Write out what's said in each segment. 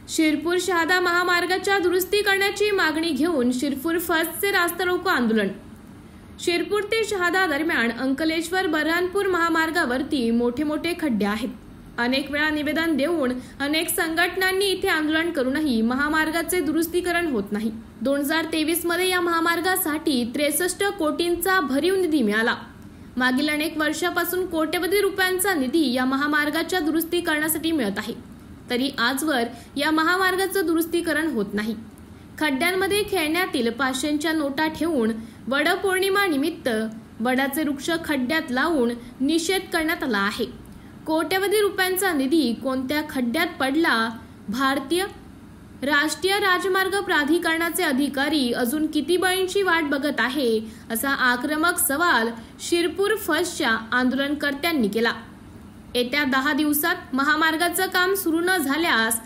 शिरपूर शहादा महामार्गाच्या दुरुस्ती करण्याची मागणी घेऊन शिरपूर फर्स्टचे रास्ता रोको आंदोलन। शिरपूर ते शहादा दरम्यान अंकलेश्वर बऱ्हाणपूर महामार्गावरती मोठे खड्डे आहेत। अनेक वेळा निवेदन देऊन अनेक संघटनांनी इथे आंदोलन करूनही महामार्गाचे दुरुस्तीकरण होत नाही। 2023 मध्ये या महामार्गासाठी 63 कोटींचा भरीव निधी मिळाला। मागील अनेक वर्षापासून कोट्यवधी रुपयांचा निधी या महामार्गाच्या दुरुस्तीकरणासाठी मिळत आहे, तरी आजवर या महामार्गाचं दुरुस्तीकरण होत नाही। खड्ड्यांमध्ये खेळण्यातील 500च्या नोटा ठेवून वडपौर्णिमा निमित्त वडाचे वृक्ष खड्ड्यात लावून निषेध करण्यात आला आहे। कोट्यवधी रुपयांचा निधी कोणत्या खड्ड्यात पडला? भारतीय राष्ट्रीय राजमार्ग प्राधिकरणाचे अधिकारी अजून किती बळींची वाट बघत आहे, असा आक्रमक सवाल शिरपूर फर्स्टच्या आंदोलनकर्त्यांनी केला। येत्या 10 दिवसात महामार्गाचं काम सुरू न झाल्यास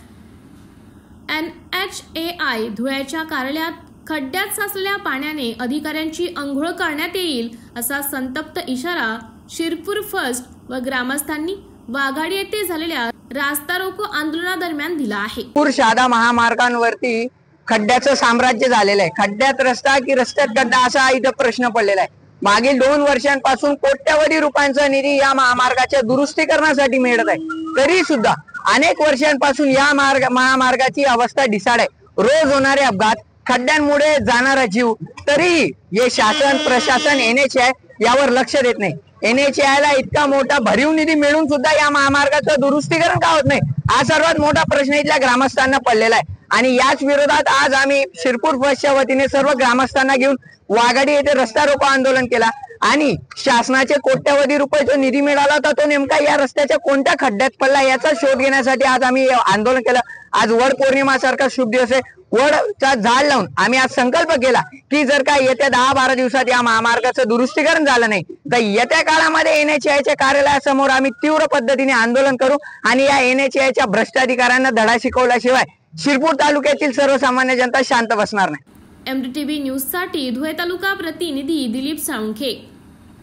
NHAI धुळ्याच्या कार्यालयात खड्ड्यात साचलेल्या पाण्याने अधिकाऱ्यांची अंघोळ करण्यात येईल, असा संतप्त इशारा शिरपूर फर्स्ट व ग्रामस्थांनी वाघाडी येथे झालेल्या रास्ता रोको आंदोलनादरम्यान दिला आहे। शिरपूर शहादा महामार्गावरती खड्ड्याचं साम्राज्य झालेलं आहे। खड्ड्यात रस्ता की रस्त्यात खड्डा असा इथं प्रश्न पडलेला आहे। मागील 2 वर्षांपासून कोट्यवधी रुपयांचा निधी या महामार्गाच्या दुरुस्तीकरणासाठी मिळत आहे, तरी सुद्धा अनेक वर्षांपासून या महामार्गाची अवस्था ढिसाळ आहे। रोज होणारे अपघात, खड्ड्यांमुळे जाणारा जीव, तरीही हे शासन प्रशासन NHAI यावर लक्ष देत नाही। NHAI ला इतका मोठा भरीव निधी मिळून सुद्धा या महामार्गाचं दुरुस्तीकरण का होत नाही, हा सर्वात मोठा प्रश्न इथल्या ग्रामस्थांना पडलेला आहे। आणि याच विरोधात आज आम्ही शिरपूर फर्स्टच्या वतीने सर्व ग्रामस्थांना घेऊन वाघाडी येथे रस्ता रोको आंदोलन केला आणि शासनाचे कोट्यवधी रुपयाचा निधी मिळाला होता, तो नेमका या रस्त्याच्या कोणत्या खड्ड्यात पडला याचा शोध घेण्यासाठी आज आम्ही आंदोलन केलं। आज वड पौर्णिमा सारखा शुभ दिवस आहे। वडचा झाड लावून आम्ही आज संकल्प केला की जर का येत्या 10-12 दिवसात या महामार्गाचं दुरुस्तीकरण झालं नाही तर येत्या काळामध्ये NHAIच्या कार्यालयासमोर आम्ही तीव्र पद्धतीने आंदोलन करू आणि या NHAIच्या भ्रष्टाधिकाऱ्यांना धडा शिकवल्याशिवाय शिरपूर तालुक्यातील सर्वसामान्य जनता शांत बसणार नाही। MDTV न्यूज साठी धुळे तालुका प्रतिनिधी दिलीप साळुंखे।